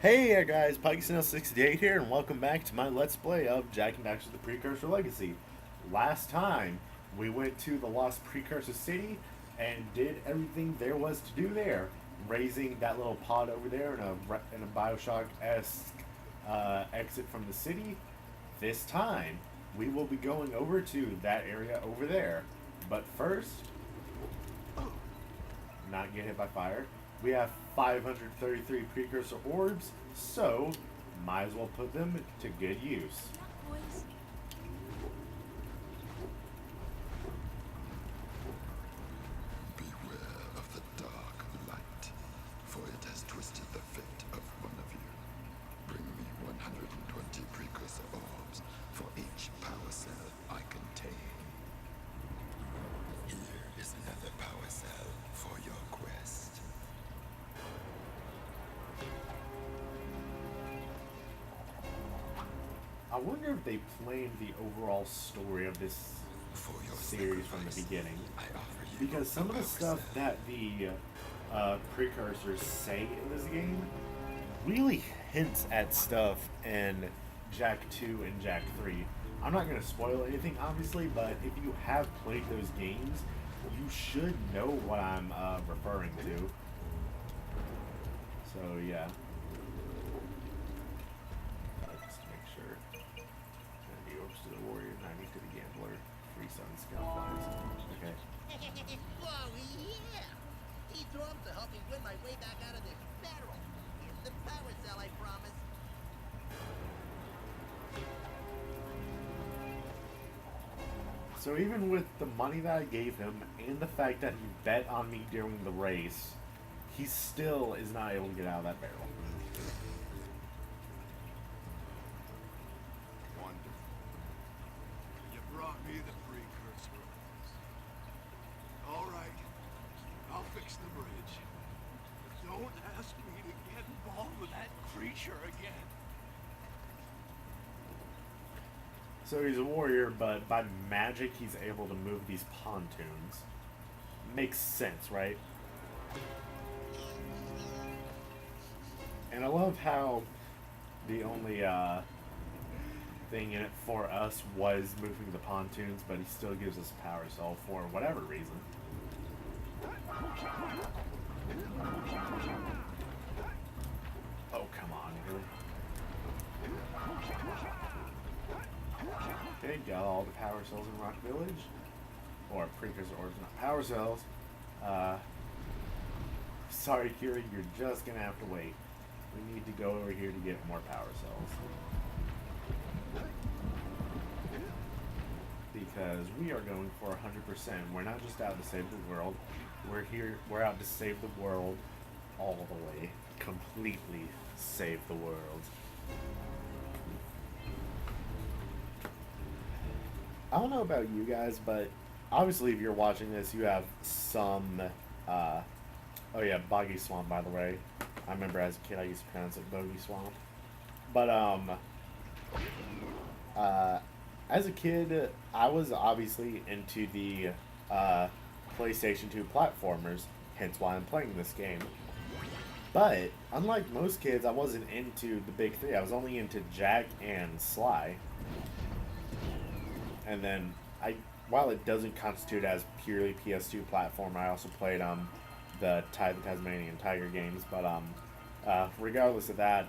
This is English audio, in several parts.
Hey guys, PikeSnell68 here, and welcome back to my Let's Play of Jak and Daxter the Precursor Legacy. Last time, we went to the Lost Precursor City and did everything there was to do there, raising that little pod over there in a Bioshock-esque exit from the city. This time, we will be going over to that area over there. But first, not get hit by fire. We have 533 precursor orbs, so might as well put them to good use. Boys, Beware of the dark light, for it has twisted the fate of one of you. Bring me 120 precursor orbs for each power cell I contain. Here is another power cell for your quest. I wonder if they planned the overall story of this For your series from the sacrifice, beginning. I offer you Because some of the power stuff cell. that the precursors say in this game really hints at stuff in Jak 2 and Jak 3. I'm not going to spoil anything, obviously, but if you have played those games, you should know what I'm referring to. So, yeah. Just to make sure. 90 orbs to the warrior, 90 to the gambler, 3 sun scoutflies. Okay. Whoa, yeah! He drove to help me win my way back out of this barrel. Here's the power cell, I promise. So even with the money that I gave him and the fact that he bet on me during the race, he still is not able to get out of that barrel. Wonderful. You brought me the precursor. All right, I'll fix the bridge. But don't ask me to get involved with that creature again. So he's a warrior, but by magic he's able to move these pontoons. Makes sense, right? And I love how the only thing in it for us was moving the pontoons, but he still gives us power cell for whatever reason. Oh, come on, really? Okay, got all the power cells in Rock Village. Or precursor orbs, not power cells. Sorry, Kira, you're just gonna have to wait. We need to go over here to get more power cells. Because we are going for 100%. We're not just out to save the world. We're out to save the world all the way. Completely save the world. I don't know about you guys, but obviously if you're watching this, you have some, oh yeah, Boggy Swamp, by the way. I remember as a kid I used to pronounce it Bogey Swamp. But, as a kid, I was obviously into the, PlayStation 2 platformers, hence why I'm playing this game. But, unlike most kids, I wasn't into the big three. I was only into Jak and Sly. And then while it doesn't constitute as purely PS2 platform, I also played the Tasmanian Tiger games. But regardless of that,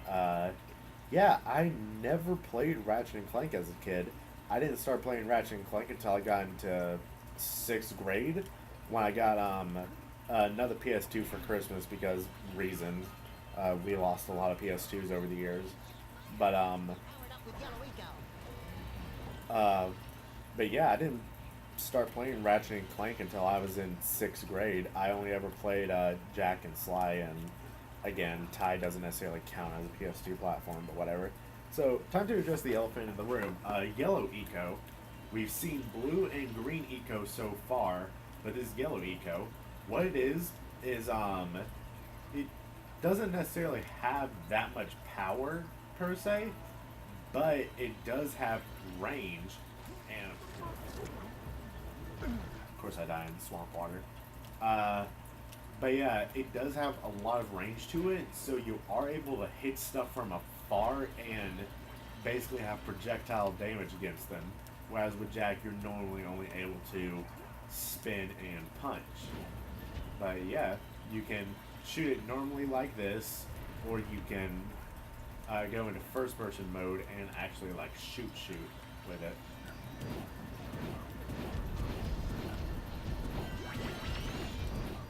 yeah, I never played Ratchet and Clank as a kid. I didn't start playing Ratchet and Clank until I got into 6th grade, when I got another PS2 for Christmas because reasons. We lost a lot of PS2s over the years. But Powered up with Yellow Eco. But yeah, I didn't start playing Ratchet and Clank until I was in 6th grade. I only ever played Jak and Sly, and again, Ty doesn't necessarily count as a PS2 platform, but whatever. So, time to address the elephant in the room. Yellow Eco. We've seen blue and green Eco so far, but this yellow Eco, what it is, it doesn't necessarily have that much power, per se, but it does have range, and of course I die in the swamp water. But yeah, it does have a lot of range to it, so you are able to hit stuff from afar and basically have projectile damage against them. Whereas with Jak, you're normally only able to spin and punch. But yeah, you can shoot it normally like this, or you can go into first person mode and actually like shoot with it.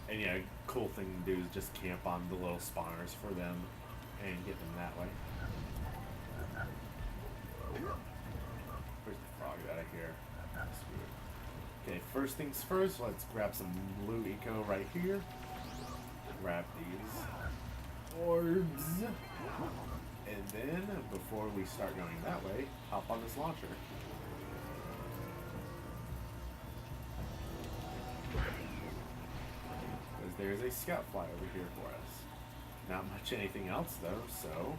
And yeah, cool thing to do is just camp on the little spawners for them and get them that way. Where's the frog out of here? Okay, first things first, let's grab some blue eco right here. Grab these orbs. And then, before we start going that way, hop on this launcher. Because there's a scout fly over here for us. Not much anything else though, so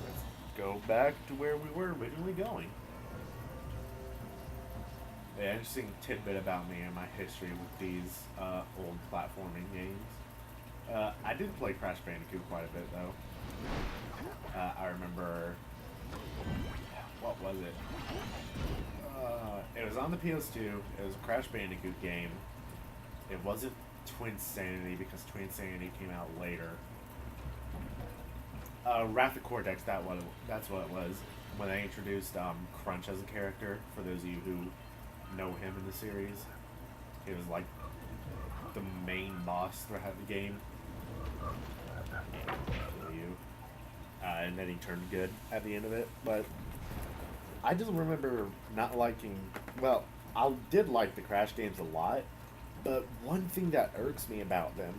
let's go back to where we were originally going. Yeah, interesting tidbit about me and my history with these old platforming games. I did play Crash Bandicoot quite a bit though. I remember, what was it? It was on the PS2. It was a Crash Bandicoot game. It wasn't Twinsanity because Twinsanity came out later. Wrath of Cortex, that's what it was. When they introduced Crunch as a character, for those of you who know him in the series. He was like the main boss throughout the game. And then he turned good at the end of it. But I just remember not liking... Well, I did like the Crash games a lot, but one thing that irks me about them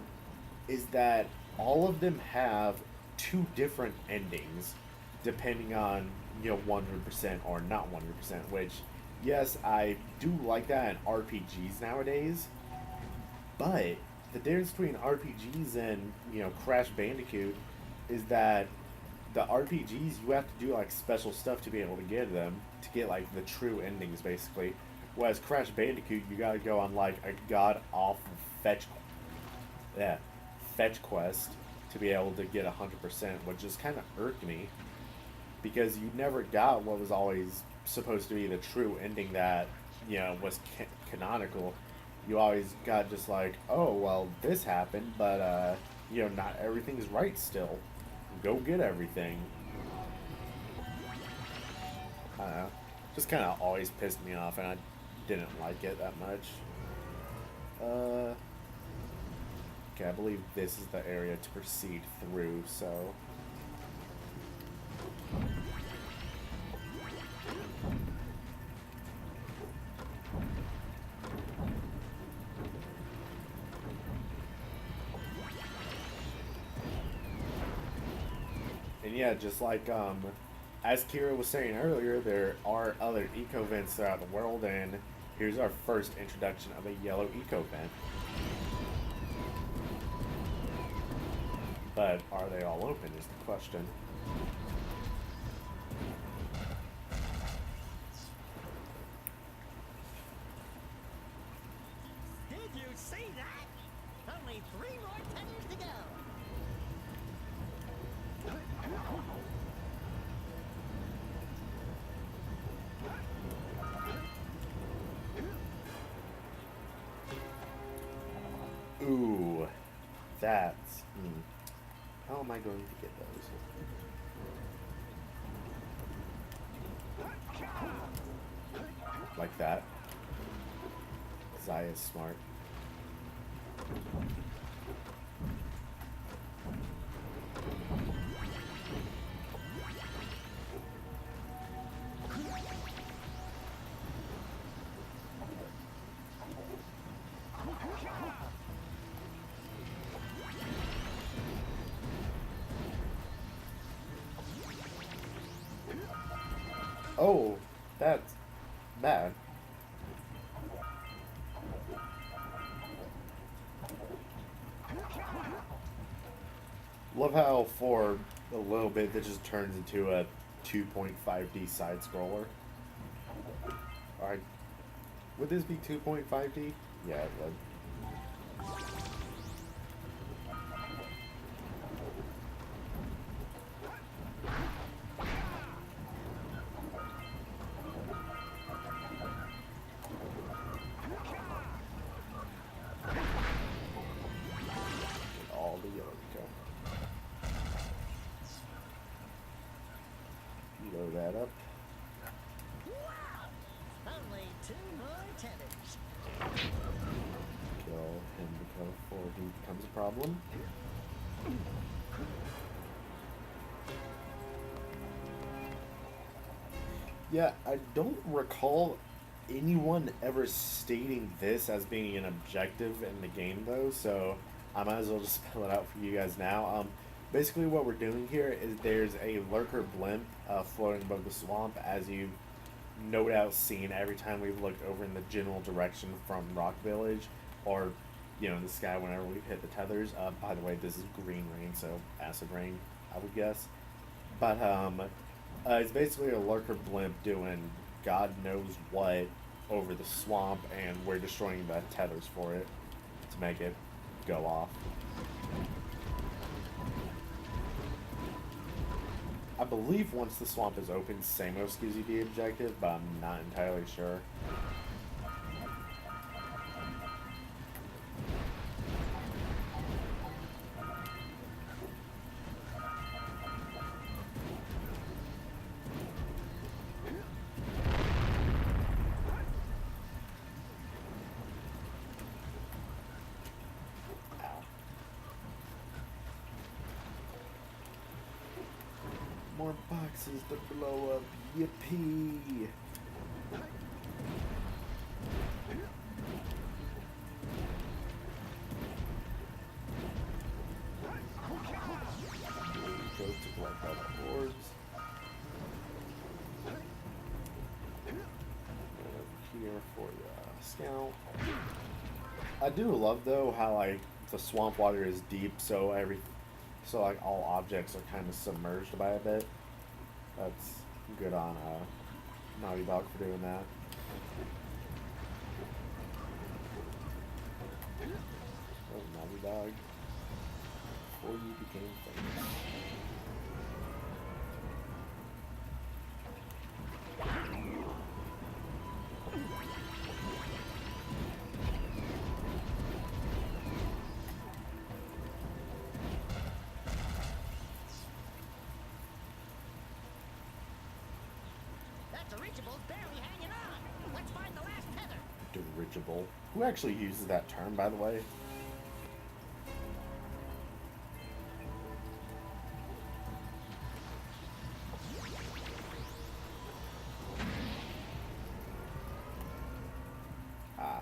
is that all of them have two different endings, depending on, 100% or not 100%, which, yes, I do like that in RPGs nowadays, but the difference between RPGs and, Crash Bandicoot is that the RPGs, you have to do, special stuff to be able to get them, to get, the true endings, basically. Whereas Crash Bandicoot, you gotta go on, a god-awful fetch quest to be able to get 100%, which just kind of irked me, because you never got what was always supposed to be the true ending that, was canonical. You always got just oh, well, this happened, but, not everything's right still. Go get everything. I don't know. Just kind of always pissed me off, and I didn't like it that much. Okay, I believe this is the area to proceed through, so... And yeah, just as Kira was saying earlier, there are other eco vents throughout the world, and here's our first introduction of a yellow eco vent. But are they all open is the question. Did you see that? Only 3 more tenders to go. Ooh, that's... How am I going to get those? Like that. Zaya's smart. Oh, that's bad. Love how for a little bit that just turns into a 2.5D side scroller. Alright. Would this be 2.5D? Yeah, it would. that up. Wow! Only 2 more tethers. Kill him before he becomes a problem. Yeah, I don't recall anyone ever stating this as being an objective in the game, though, so I might as well just spell it out for you guys now. Basically, what we're doing here is there's a lurker blimp floating above the swamp, as you've no doubt seen every time we've looked over in the general direction from Rock Village, or in the sky whenever we've hit the tethers. By the way, this is green rain, so acid rain, I would guess. But it's basically a lurker blimp doing God knows what over the swamp, and we're destroying the tethers for it to make it go off. I believe once the swamp is open, Samos gives you the objective, but I'm not entirely sure. More boxes to blow up. Yippee! Go to collect all the orbs. And over here for the scout. I do love though how like the swamp water is deep, so like all objects are kind of submerged by a bit. That's good on Naughty Dog for doing that. Oh, Naughty Dog. Before you became famous. Dirigible's barely hanging on. Let's find the last tether. Dirigible. Who actually uses that term, by the way? Ah.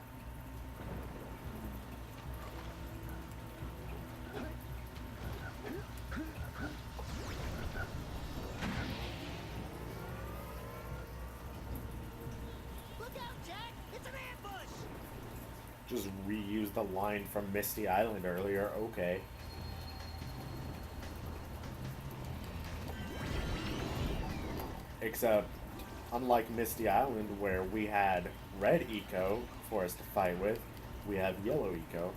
Just reuse the line from Misty Island earlier. Okay. Except, unlike Misty Island, where we had red eco for us to fight with, we have yellow eco.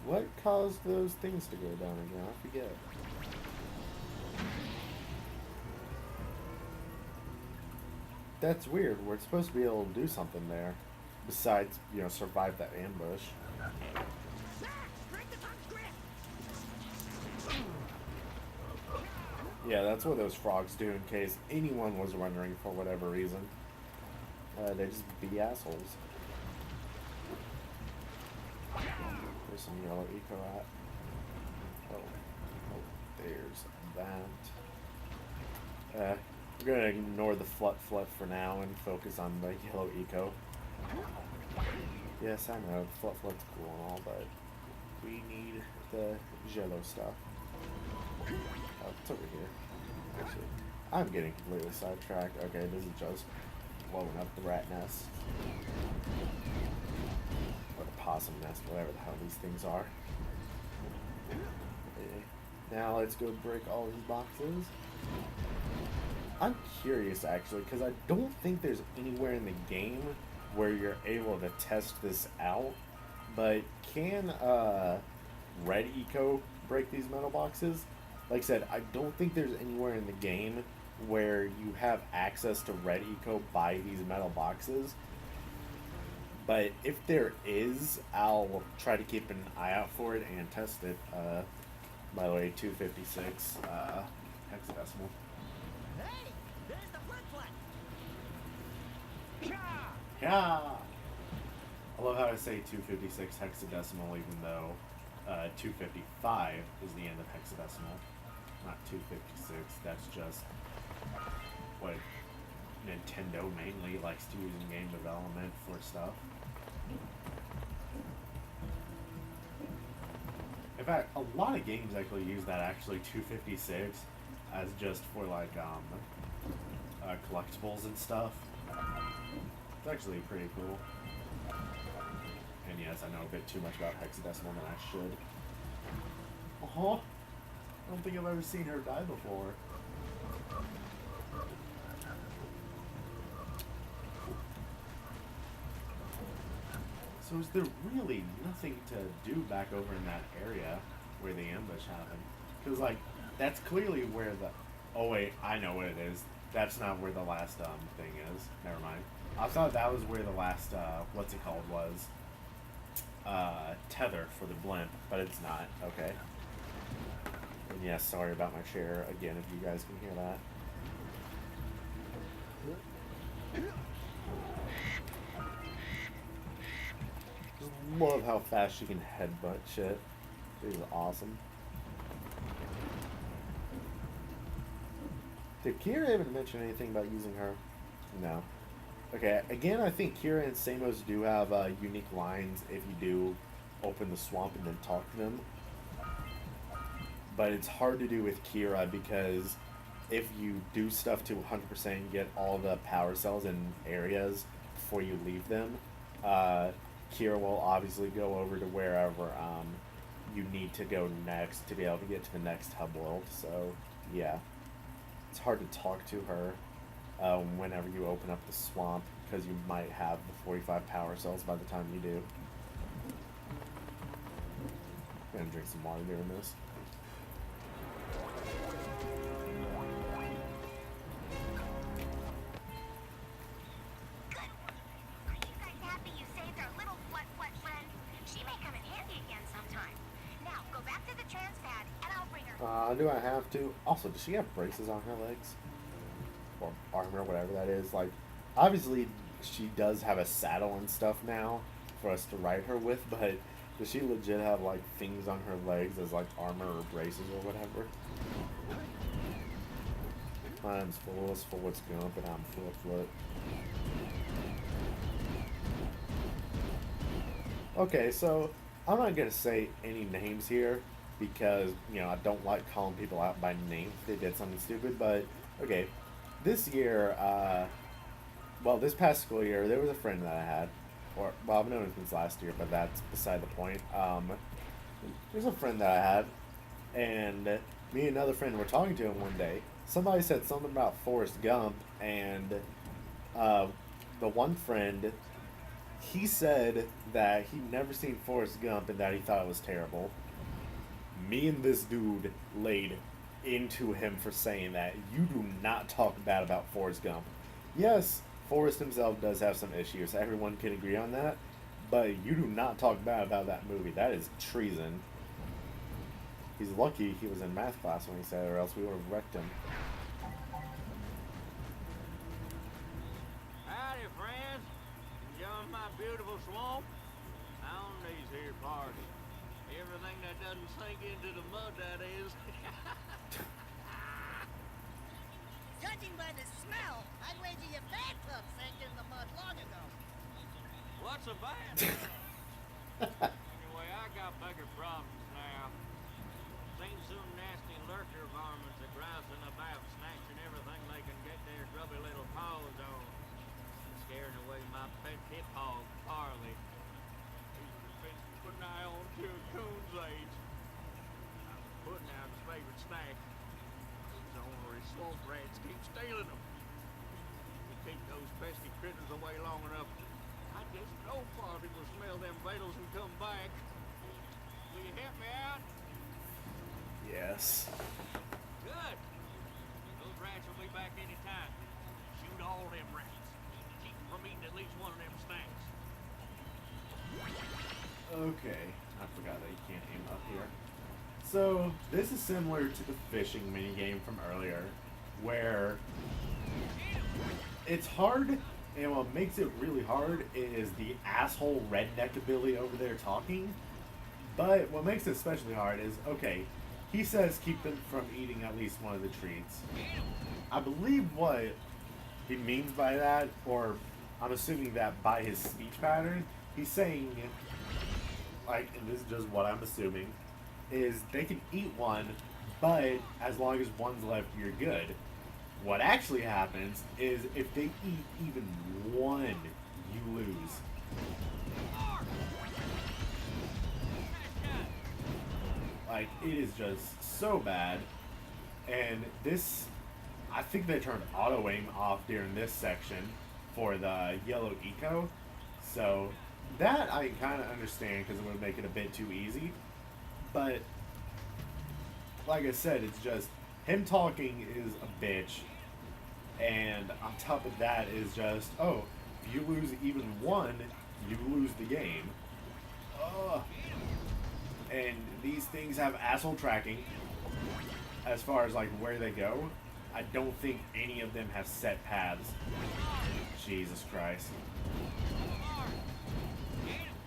What caused those things to go down again? I forget. That's weird. We're supposed to be able to do something there. Besides, survive that ambush. Yeah, that's what those frogs do in case anyone was wondering for whatever reason. They just be assholes. Where's some yellow eco at? Oh, there's that. We're gonna ignore the flut for now and focus on the yellow eco. Yes, I know, flut cool and all, but we need the jello stuff. Oh, it's over here. Actually, I'm getting completely sidetracked. Okay, this is just blowing up the rat nest. Or the possum nest, whatever the hell these things are. Now let's go break all these boxes. I'm curious actually, because I don't think there's anywhere in the game where you're able to test this out. But can Red Eco break these metal boxes? Like I said, I don't think there's anywhere in the game where you have access to Red Eco by these metal boxes. But if there is, I'll try to keep an eye out for it and test it. By the way, 256 hexadecimal. Hey, there's the flip flag. Yeah. I love how I say 256 hexadecimal, even though 255 is the end of hexadecimal, not 256. That's just what Nintendo mainly likes to use in game development for stuff. In fact, a lot of games actually use that 256 as just for like collectibles and stuff. It's actually pretty cool. And yes, I know a bit too much about hexadecimal than I should. I don't think I've ever seen her die before. So is there really nothing to do back over in that area where the ambush happened? Because, like, that's clearly where the... Oh, wait, I know what it is. That's not where the last thing is. Never mind. I thought that was where the last, what's it called, was. Tether for the blimp, but it's not. Okay. And yes, sorry about my chair again if you guys can hear that. Just love how fast she can headbutt shit. This is awesome. Did Kira even mention anything about using her? No. Okay, again, I think Kira and Samos do have unique lines if you do open the swamp and then talk to them. But it's hard to do with Kira because if you do stuff to 100% and get all the power cells in areas before you leave them, Kira will obviously go over to wherever you need to go next to be able to get to the next hub world. So, yeah. It's hard to talk to her whenever you open up the swamp because you might have the 45 power cells by the time you do. I'm gonna drink some water during this. Do I have to? Also, does she have braces on her legs? Or armor, whatever that is. Like, obviously, she does have a saddle and stuff now for us to ride her with, but does she legit have, like, things on her legs as, like, armor or braces or whatever? Mine's Forrest Gump, and I'm Foot. Okay, so I'm not gonna say any names here because, you know, I don't like calling people out by name if they did something stupid, but, okay, this year, well, this past school year, there was a friend that I had, or, well, I've known him since last year, but that's beside the point. There's a friend that I had, and me and another friend were talking to him one day. Somebody said something about Forrest Gump, and the one friend, he said that he'd never seen Forrest Gump and that he thought it was terrible. Me and this dude laid into him for saying that. You do not talk bad about Forrest Gump. Yes, Forrest himself does have some issues. Everyone can agree on that. But you do not talk bad about that movie. That is treason. He's lucky he was in math class when he said it, or else we would have wrecked him. Howdy, friends. Enjoying my beautiful swamp? On these here parties. Everything that doesn't sink into the mud, that is. Judging by the smell, I'd wager your bathtub sank in the mud long ago. What's a bad? Anyway, I got bigger problems now. Seen some nasty lurker varmints a grousing about, snatching everything they can get their grubby little paws on. Scaring away my pet hip hog, Farley. He's been putting an eye on to a coon's age. I'm putting out his favorite snack. These ornery swamp rats keep stealing them. We keep those pesky critters away long enough, I guess no party will smell them vitals and come back. Will you help me out? Yes. Good. Those rats will be back any time. Shoot all them rats. Keep them from eating at least one of them snacks. Okay, I forgot that you can't aim up here. So, this is similar to the fishing minigame from earlier, where it's hard, and what makes it really hard is the asshole redneck ability over there talking. But what makes it especially hard is, okay, he says keep them from eating at least one of the treats. I believe what he means by that, or I'm assuming that by his speech pattern, he's saying, like, and this is just what I'm assuming, is they can eat one, but as long as one's left, you're good. What actually happens is if they eat even one, you lose. Like, it is just so bad. And this, I think they turned auto aim off during this section for the yellow eco. So that I kind of understand because it would make it a bit too easy. But like I said, it's just him talking is a bitch. And on top of that is just, oh, if you lose even one, you lose the game. Ugh. And these things have asshole tracking as far as like where they go. I don't think any of them have set paths. Jesus Christ.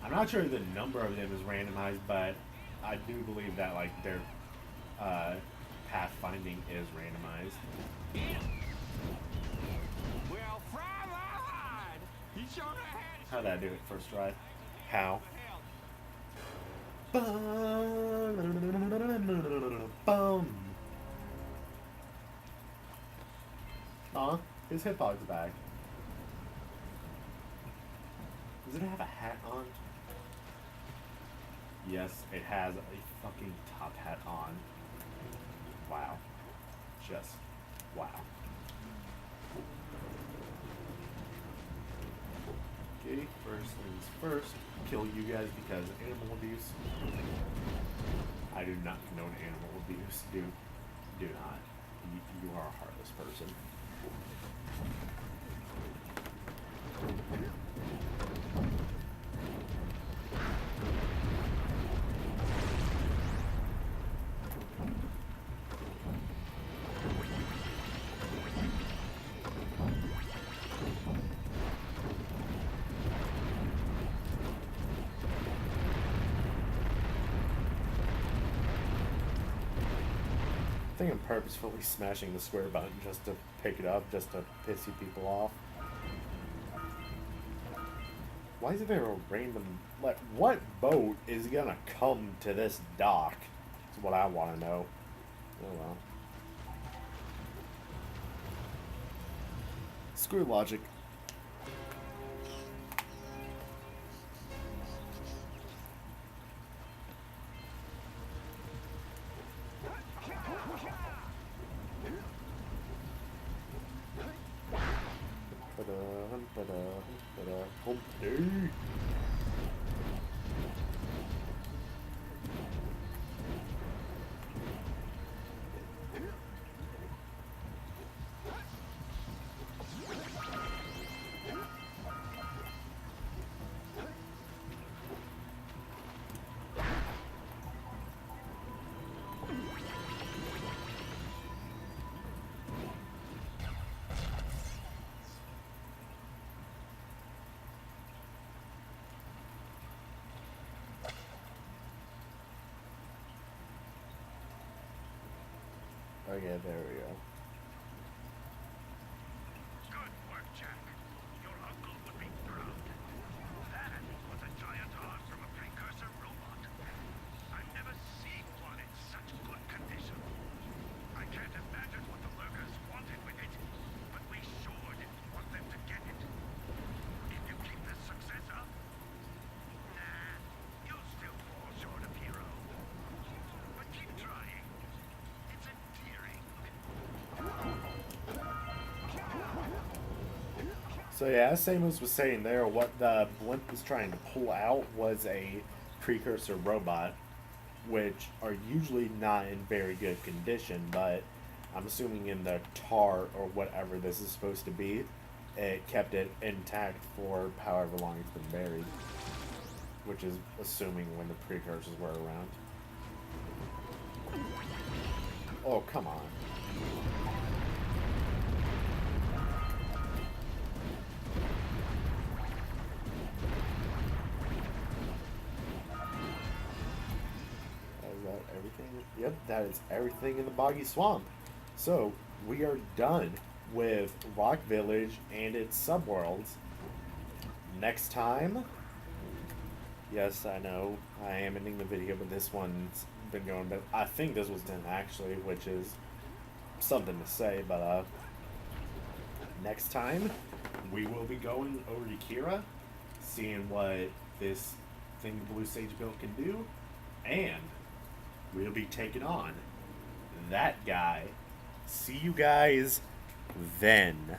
I'm not sure the number of them is randomized, but I do believe that like their pathfinding is randomized. Well, fry my hide. He sure had it. How'd that do it first try? How? Bum. Aw, his hip hog's back. Does it have a hat on? Yes, it has a fucking top hat on. Wow. Just wow. Okay, first things first, kill you guys because of animal abuse. I do not condone animal abuse. Do not. You are a heartless person. I think I'm purposefully smashing the square button just to pick it up, just to piss you people off. Why is there a random... Like, what boat is gonna come to this dock? That's what I want to know. Oh well. Screw logic. Oh yeah, there we go. Good work, Jack. Your uncle would be proud. That was a giant horse from a precursor robot. I've never seen one in such good condition. I can't imagine what the lurkers wanted with it, but we sure didn't want them to get it. If you keep this success up, you'll still fall short of hero. But keep trying. So yeah, as Samus was saying there, what the blimp was trying to pull out was a precursor robot, which are usually not in very good condition, but I'm assuming in the tar or whatever this is supposed to be, it kept it intact for however long it's been buried. Which is assuming when the precursors were around. Oh, come on. Is that everything? Yep, that is everything in the Boggy Swamp. So, we are done with Rock Village and its subworlds. Next time, yes, I know I am ending the video, but this one's been going, but I think this was 10 actually, which is something to say, but next time we will be going over to Kira, seeing what this thing the Blue Sage build can do, and we'll be taking on that guy. See you guys then.